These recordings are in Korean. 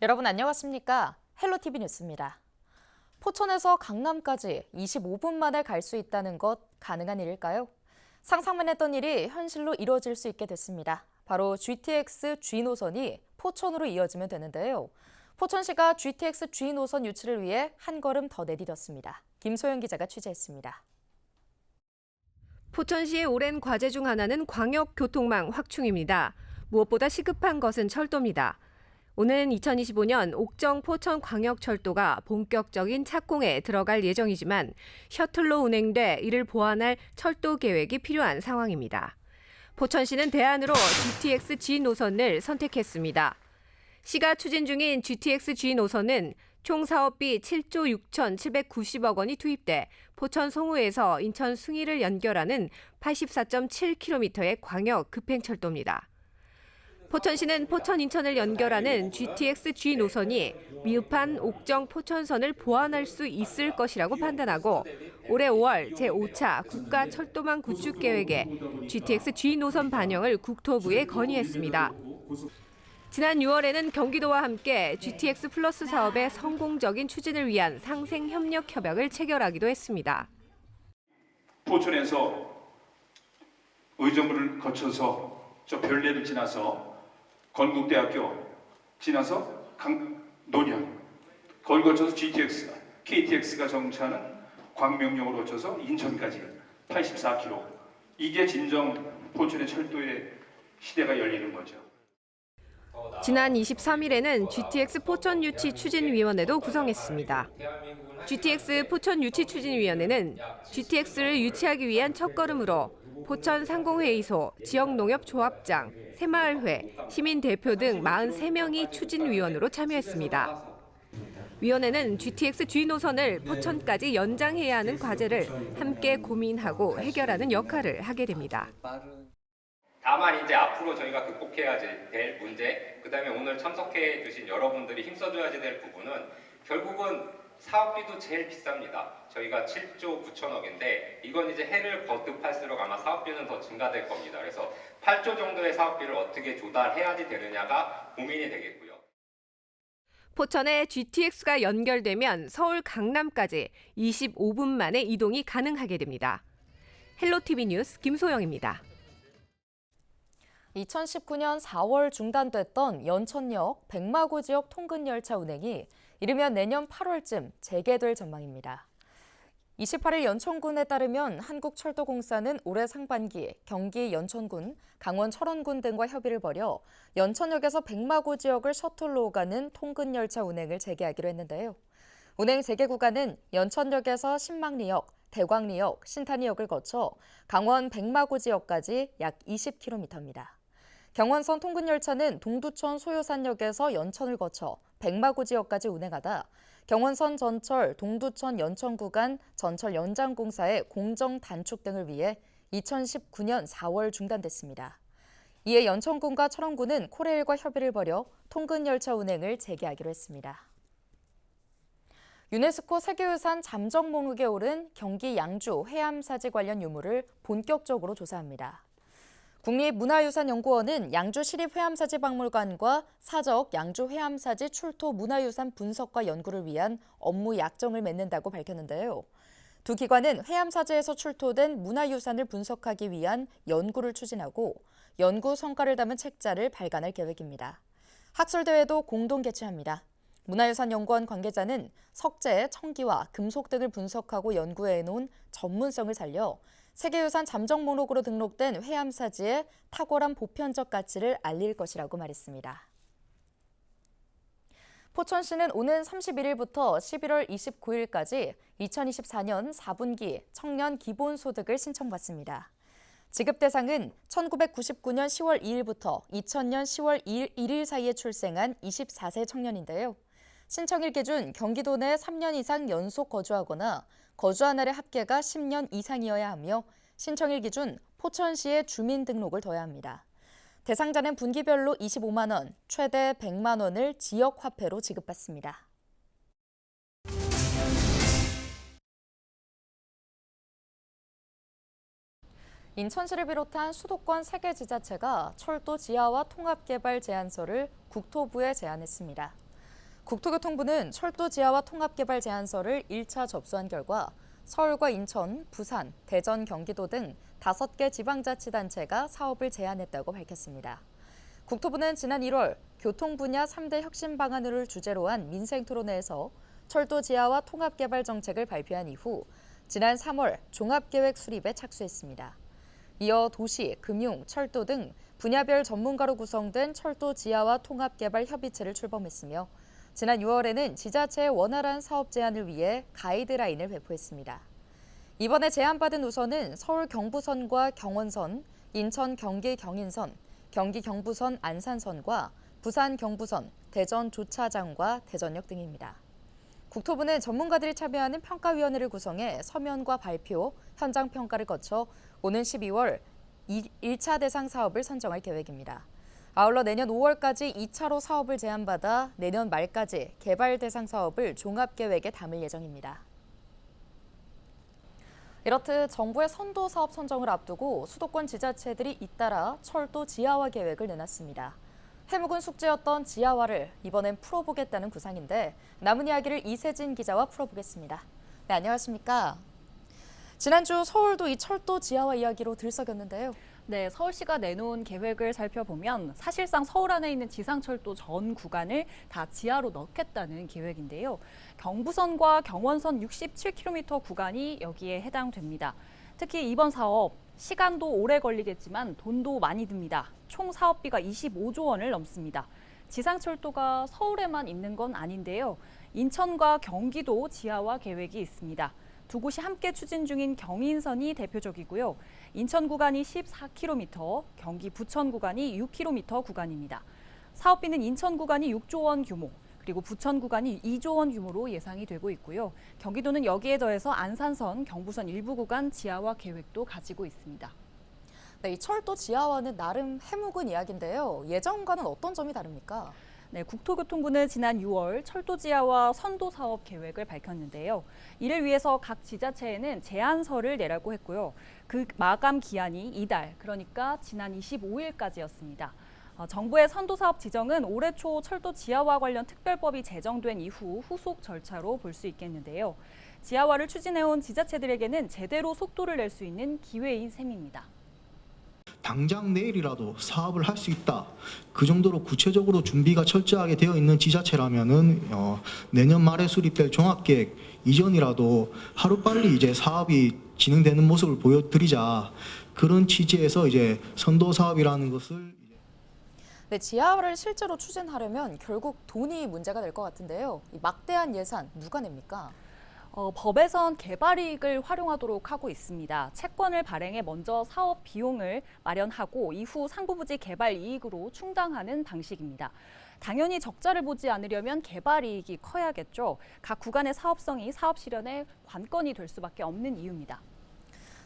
여러분 안녕하십니까? 헬로티비 뉴스입니다. 포천에서 강남까지 25분 만에 갈 수 있다는 것 가능한 일일까요? 상상만 했던 일이 현실로 이루어질 수 있게 됐습니다. 바로 GTX G 노선이 포천으로 이어지면 되는데요. 포천시가 GTX G 노선 유치를 위해 한 걸음 더 내디뎠습니다. 김소영 기자가 취재했습니다. 포천시의 오랜 과제 중 하나는 광역교통망 확충입니다. 무엇보다 시급한 것은 철도입니다. 오는 2025년 옥정 포천광역철도가 본격적인 착공에 들어갈 예정이지만 셔틀로 운행돼 이를 보완할 철도 계획이 필요한 상황입니다. 포천시는 대안으로 GTX G 노선을 선택했습니다. 시가 추진 중인 GTX G 노선은 총 사업비 7조 6,790억 원이 투입돼 포천 송우에서 인천 숭일을 연결하는 84.7km의 광역 급행철도입니다. 포천시는 포천 인천을 연결하는 GTX G 노선이 미흡한 옥정 포천선을 보완할 수 있을 것이라고 판단하고 올해 5월 제5차 국가철도망 구축 계획에 GTX G 노선 반영을 국토부에 건의했습니다. 지난 6월에는 경기도와 함께 GTX 플러스 사업의 성공적인 추진을 위한 상생 협력 협약을 체결하기도 했습니다. 포천에서 의정부를 거쳐서 저 별내를 지나서 건국대학교 지나서 논현, 거기 거쳐서 GTX, KTX가 정차하는 광명역으로 거쳐서 인천까지 84km. 이게 진정 포천의 철도의 시대가 열리는 거죠. 지난 23일에는 GTX 포천 유치 추진위원회도 구성했습니다. GTX 포천 유치 추진위원회는 GTX를 유치하기 위한 첫걸음으로 포천 상공회의소, 지역농협조합장, 새마을회, 시민대표 등 43명이 추진위원으로 참여했습니다. 위원회는 GTX G 노선을 포천까지 연장해야 하는 과제를 함께 고민하고 해결하는 역할을 하게 됩니다. 다만 이제 앞으로 저희가 극복해야 될 문제, 그다음에 오늘 참석해 주신 여러분들이 힘써줘야 될 부분은 결국은 사업비도 제일 비쌉니다. 저희가 7조 9천억인데 이건 이제 해를 거듭할수록 아마 사업비는 더 증가될 겁니다. 그래서 8조 정도의 사업비를 어떻게 조달해야지 되느냐가 고민이 되겠고요. 포천에 GTX가 연결되면 서울 강남까지 25분 만에 이동이 가능하게 됩니다. 헬로티비 뉴스 김소영입니다. 2019년 4월 중단됐던 연천역 백마고 지역 통근 열차 운행이 이르면 내년 8월쯤 재개될 전망입니다. 28일 연천군에 따르면 한국철도공사는 올해 상반기 경기 연천군, 강원 철원군 등과 협의를 벌여 연천역에서 백마고 지역을 셔틀로 가는 통근 열차 운행을 재개하기로 했는데요. 운행 재개 구간은 연천역에서 신망리역, 대광리역, 신탄리역을 거쳐 강원 백마고 지역까지 약 20km입니다. 경원선 통근열차는 동두천 소요산역에서 연천을 거쳐 백마고 지역까지 운행하다 경원선 전철 동두천 연천 구간 전철 연장 공사의 공정 단축 등을 위해 2019년 4월 중단됐습니다. 이에 연천군과 철원군은 코레일과 협의를 벌여 통근열차 운행을 재개하기로 했습니다. 유네스코 세계유산 잠정 목록에 오른 경기 양주 해암사지 관련 유물을 본격적으로 조사합니다. 국립문화유산연구원은 양주시립해암사지박물관과 사적 양주해암사지 출토 문화유산 분석과 연구를 위한 업무 약정을 맺는다고 밝혔는데요. 두 기관은 해암사지에서 출토된 문화유산을 분석하기 위한 연구를 추진하고 연구 성과를 담은 책자를 발간할 계획입니다. 학술대회도 공동 개최합니다. 문화유산연구원 관계자는 석재, 청기와 금속 등을 분석하고 연구해 놓은 전문성을 살려 세계유산 잠정 목록으로 등록된 해암사지의 탁월한 보편적 가치를 알릴 것이라고 말했습니다. 포천시는 오는 31일부터 11월 29일까지 2024년 4분기 청년 기본소득을 신청받습니다. 지급 대상은 1999년 10월 2일부터 2000년 10월 1일 사이에 출생한 24세 청년인데요. 신청일 기준 경기도 내 3년 이상 연속 거주하거나 거주한 날의 합계가 10년 이상이어야 하며 신청일 기준 포천시의 주민등록을 둬야 합니다. 대상자는 분기별로 25만 원, 최대 100만 원을 지역화폐로 지급받습니다. 인천시를 비롯한 수도권 3개 지자체가 철도 지하화 통합개발 제안서를 국토부에 제안했습니다. 국토교통부는 철도 지하화 통합개발 제안서를 1차 접수한 결과 서울과 인천, 부산, 대전, 경기도 등 5개 지방자치단체가 사업을 제안했다고 밝혔습니다. 국토부는 지난 1월 교통 분야 3대 혁신 방안을 주제로 한 민생토론회에서 철도 지하화 통합개발 정책을 발표한 이후 지난 3월 종합계획 수립에 착수했습니다. 이어 도시, 금융, 철도 등 분야별 전문가로 구성된 철도 지하화 통합개발 협의체를 출범했으며 지난 6월에는 지자체의 원활한 사업 제안을 위해 가이드라인을 배포했습니다. 이번에 제안받은 노선은 서울 경부선과 경원선, 인천 경기 경인선, 경기 경부선 안산선과 부산 경부선, 대전 조차장과 대전역 등입니다. 국토부는 전문가들이 참여하는 평가위원회를 구성해 서면과 발표, 현장 평가를 거쳐 오는 12월 1차 대상 사업을 선정할 계획입니다. 아울러 내년 5월까지 2차로 사업을 제안받아 내년 말까지 개발 대상 사업을 종합계획에 담을 예정입니다. 이렇듯 정부의 선도 사업 선정을 앞두고 수도권 지자체들이 잇따라 철도 지하화 계획을 내놨습니다. 해묵은 숙제였던 지하화를 이번엔 풀어보겠다는 구상인데 남은 이야기를 이세진 기자와 풀어보겠습니다. 네, 안녕하십니까? 지난주 서울도 이 철도 지하화 이야기로 들썩였는데요. 네, 서울시가 내놓은 계획을 살펴보면 사실상 서울 안에 있는 지상철도 전 구간을 다 지하로 넣겠다는 계획인데요. 경부선과 경원선 67km 구간이 여기에 해당됩니다. 특히 이번 사업, 시간도 오래 걸리겠지만 돈도 많이 듭니다. 총 사업비가 25조 원을 넘습니다. 지상철도가 서울에만 있는 건 아닌데요. 인천과 경기도 지하화 계획이 있습니다. 두 곳이 함께 추진 중인 경인선이 대표적이고요. 인천 구간이 14km, 경기 부천 구간이 6km 구간입니다. 사업비는 인천 구간이 6조 원 규모, 그리고 부천 구간이 2조 원 규모로 예상이 되고 있고요. 경기도는 여기에 더해서 안산선, 경부선 일부 구간 지하화 계획도 가지고 있습니다. 네, 이 철도 지하화는 나름 해묵은 이야기인데요. 예전과는 어떤 점이 다릅니까? 네, 국토교통부는 지난 6월 철도 지하화 선도 사업 계획을 밝혔는데요. 이를 위해서 각 지자체에는 제안서를 내라고 했고요. 그 마감 기한이 이달, 그러니까 지난 25일까지였습니다. 정부의 선도 사업 지정은 올해 초 철도 지하화 관련 특별법이 제정된 이후 후속 절차로 볼 수 있겠는데요. 지하화를 추진해온 지자체들에게는 제대로 속도를 낼 수 있는 기회인 셈입니다. 당장 내일이라도 사업을 할 수 있다. 그 정도로 구체적으로 준비가 철저하게 되어 있는 지자체라면은 내년 말에 수립될 종합계획 이전이라도 하루빨리 이제 사업이 진행되는 모습을 보여드리자. 그런 취지에서 이제 선도 사업이라는 것을 네, 지하화를 실제로 추진하려면 결국 돈이 문제가 될 것 같은데요. 이 막대한 예산 누가 냅니까? 법에선 개발 이익을 활용하도록 하고 있습니다. 채권을 발행해 먼저 사업 비용을 마련하고 이후 상부부지 개발 이익으로 충당하는 방식입니다. 당연히 적자를 보지 않으려면 개발 이익이 커야겠죠. 각 구간의 사업성이 사업 실현의 관건이 될 수밖에 없는 이유입니다.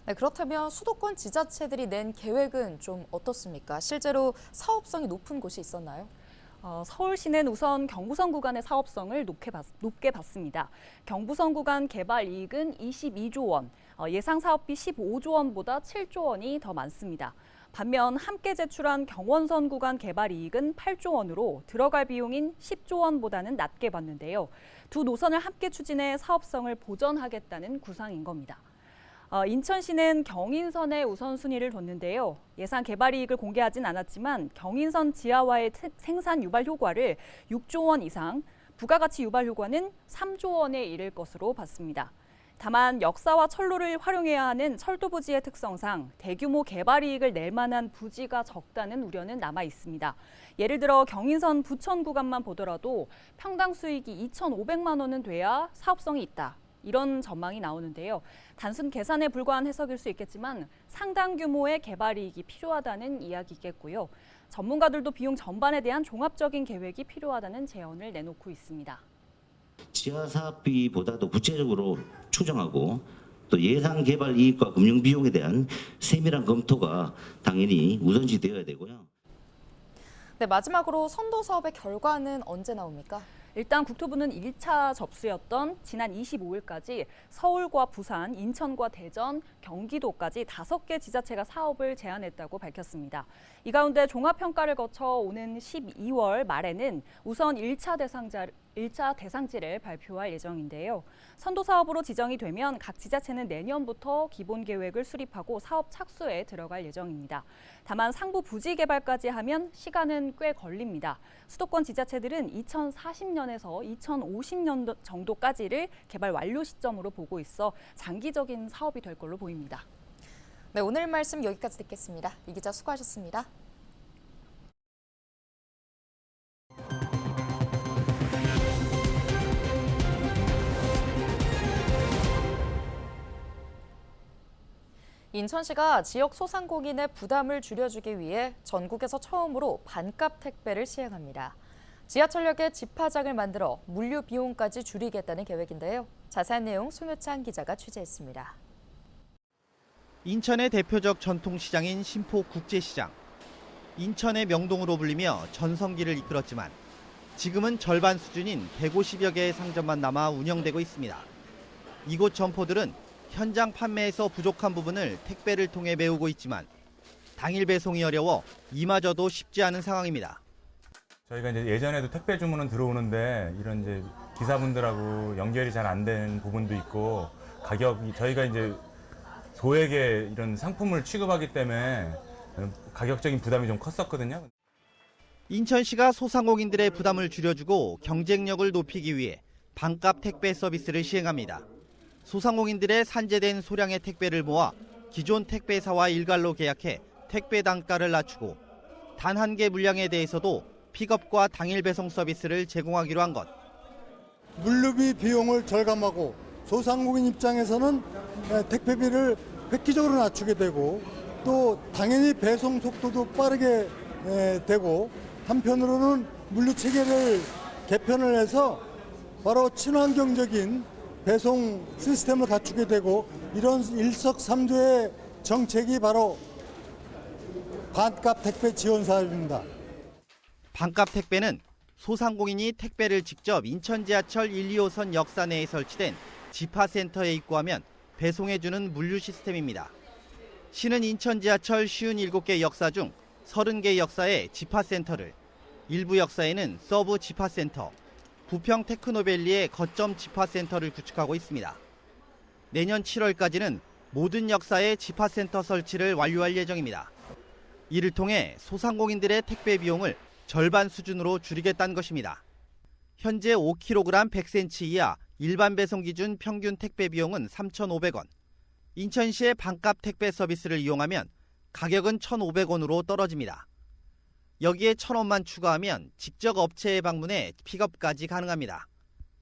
네, 그렇다면 수도권 지자체들이 낸 계획은 좀 어떻습니까? 실제로 사업성이 높은 곳이 있었나요? 서울시는 우선 경부선 구간의 사업성을 높게 봤습니다. 경부선 구간 개발 이익은 22조 원, 예상 사업비 15조 원보다 7조 원이 더 많습니다. 반면 함께 제출한 경원선 구간 개발 이익은 8조 원으로 들어갈 비용인 10조 원보다는 낮게 봤는데요. 두 노선을 함께 추진해 사업성을 보전하겠다는 구상인 겁니다. 인천시는 경인선에 우선순위를 뒀는데요. 예상 개발 이익을 공개하진 않았지만 경인선 지하화의 생산 유발 효과를 6조 원 이상, 부가가치 유발 효과는 3조 원에 이를 것으로 봤습니다. 다만 역사와 철로를 활용해야 하는 철도 부지의 특성상 대규모 개발 이익을 낼 만한 부지가 적다는 우려는 남아 있습니다. 예를 들어 경인선 부천 구간만 보더라도 평당 수익이 2,500만 원은 돼야 사업성이 있다. 이런 전망이 나오는데요. 단순 계산에 불과한 해석일 수 있겠지만 상당 규모의 개발 이익이 필요하다는 이야기겠고요. 전문가들도 비용 전반에 대한 종합적인 계획이 필요하다는 제언을 내놓고 있습니다. 지하 사업비보다도 구체적으로 추정하고 또 예상 개발 이익과 금융 비용에 대한 세밀한 검토가 당연히 우선시 되어야 되고요. 네, 마지막으로 선도 사업의 결과는 언제 나옵니까? 일단 국토부는 1차 접수였던 지난 25일까지 서울과 부산, 인천과 대전, 경기도까지 5개 지자체가 사업을 제안했다고 밝혔습니다. 이 가운데 종합평가를 거쳐 오는 12월 말에는 우선 1차 1차 대상지를 발표할 예정인데요. 선도 사업으로 지정이 되면 각 지자체는 내년부터 기본 계획을 수립하고 사업 착수에 들어갈 예정입니다. 다만 상부 부지 개발까지 하면 시간은 꽤 걸립니다. 수도권 지자체들은 2040년에서 2050년 정도까지를 개발 완료 시점으로 보고 있어 장기적인 사업이 될 걸로 보입니다. 네, 오늘 말씀 여기까지 듣겠습니다. 이 기자 수고하셨습니다. 인천시가 지역 소상공인의 부담을 줄여주기 위해 전국에서 처음으로 반값 택배를 시행합니다. 지하철역에 집화장을 만들어 물류 비용까지 줄이겠다는 계획인데요. 자세한 내용 송효찬 기자가 취재했습니다. 인천의 대표적 전통시장인 신포국제시장. 인천의 명동으로 불리며 전성기를 이끌었지만 지금은 절반 수준인 150여 개의 상점만 남아 운영되고 있습니다. 이곳 점포들은 현장 판매에서 부족한 부분을 택배를 통해 메우고 있지만 당일 배송이 어려워 이마저도 쉽지 않은 상황입니다. 저희가 이제 예전에도 택배 주문은 들어오는데 이런 이제 기사분들하고 연결이 잘 안 된 부분도 있고 가격이 저희가 이제 소액의 이런 상품을 취급하기 때문에 가격적인 부담이 좀 컸었거든요. 인천시가 소상공인들의 부담을 줄여주고 경쟁력을 높이기 위해 반값 택배 서비스를 시행합니다. 소상공인들의 산재된 소량의 택배를 모아 기존 택배사와 일괄로 계약해 택배 단가를 낮추고 단 한 개 물량에 대해서도 픽업과 당일 배송 서비스를 제공하기로 한 것. 물류비 비용을 절감하고 소상공인 입장에서는 택배비를 획기적으로 낮추게 되고 또 당연히 배송 속도도 빠르게 되고 한편으로는 물류 체계를 개편을 해서 바로 친환경적인 배송 시스템을 갖추게 되고 이런 일석삼조의 정책이 바로 반값 택배 지원 사업입니다. 반값 택배는 소상공인이 택배를 직접 인천 지하철 1, 2호선 역사 내에 설치된 집화센터에 입고하면 배송해주는 물류 시스템입니다. 시는 인천 지하철 57개 역사 중 30개 역사에 집화센터를, 일부 역사에는 서브 집화센터, 부평 테크노밸리의 거점 집화센터를 구축하고 있습니다. 내년 7월까지는 모든 역사에 집화센터 설치를 완료할 예정입니다. 이를 통해 소상공인들의 택배 비용을 절반 수준으로 줄이겠다는 것입니다. 현재 5kg 100cm 이하 일반 배송 기준 평균 택배 비용은 3,500원. 인천시의 반값 택배 서비스를 이용하면 가격은 1,500원으로 떨어집니다. 여기에 1,000원만 추가하면 직접 업체에 방문해 픽업까지 가능합니다.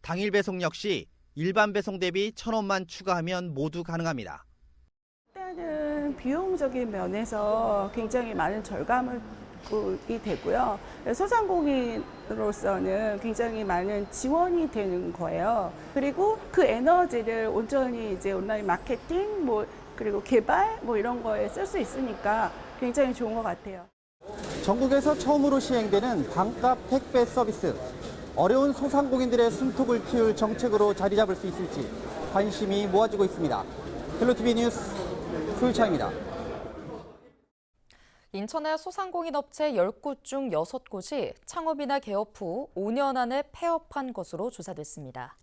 당일 배송 역시 일반 배송 대비 1,000원만 추가하면 모두 가능합니다. 일단은 비용적인 면에서 굉장히 많은 절감이 되고요. 소상공인으로서는 굉장히 많은 지원이 되는 거예요. 그리고 그 에너지를 온전히 이제 온라인 마케팅, 그리고 개발, 이런 거에 쓸 수 있으니까 굉장히 좋은 것 같아요. 전국에서 처음으로 시행되는 반값 택배 서비스. 어려운 소상공인들의 숨통을 키울 정책으로 자리 잡을 수 있을지 관심이 모아지고 있습니다. 헬로티비 뉴스 소유차입니다. 인천의 소상공인 업체 10곳 중 6곳이 창업이나 개업 후 5년 안에 폐업한 것으로 조사됐습니다.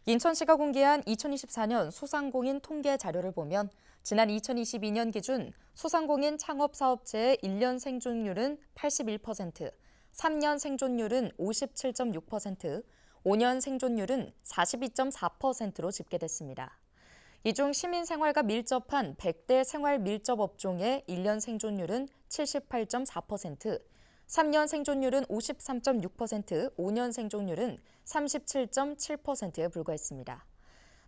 인천시가 공개한 2024년 소상공인 통계 자료를 보면 지난 2022년 기준 소상공인 창업사업체의 1년 생존율은 81%, 3년 생존율은 57.6%, 5년 생존율은 42.4%로 집계됐습니다. 이 중 시민생활과 밀접한 100대 생활 밀접 업종의 1년 생존율은 78.4%, 3년 생존율은 53.6%, 5년 생존율은 37.7%에 불과했습니다.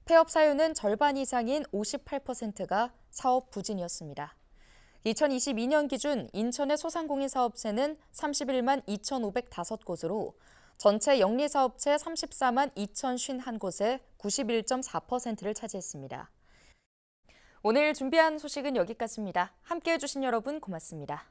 폐업 사유는 절반 이상인 58%가 사업 부진이었습니다. 2022년 기준 인천의 소상공인 사업체는 31만 2,505곳으로 전체 영리사업체 34만 2,051곳의 91.4%를 차지했습니다. 오늘 준비한 소식은 여기까지입니다. 함께해 주신 여러분 고맙습니다.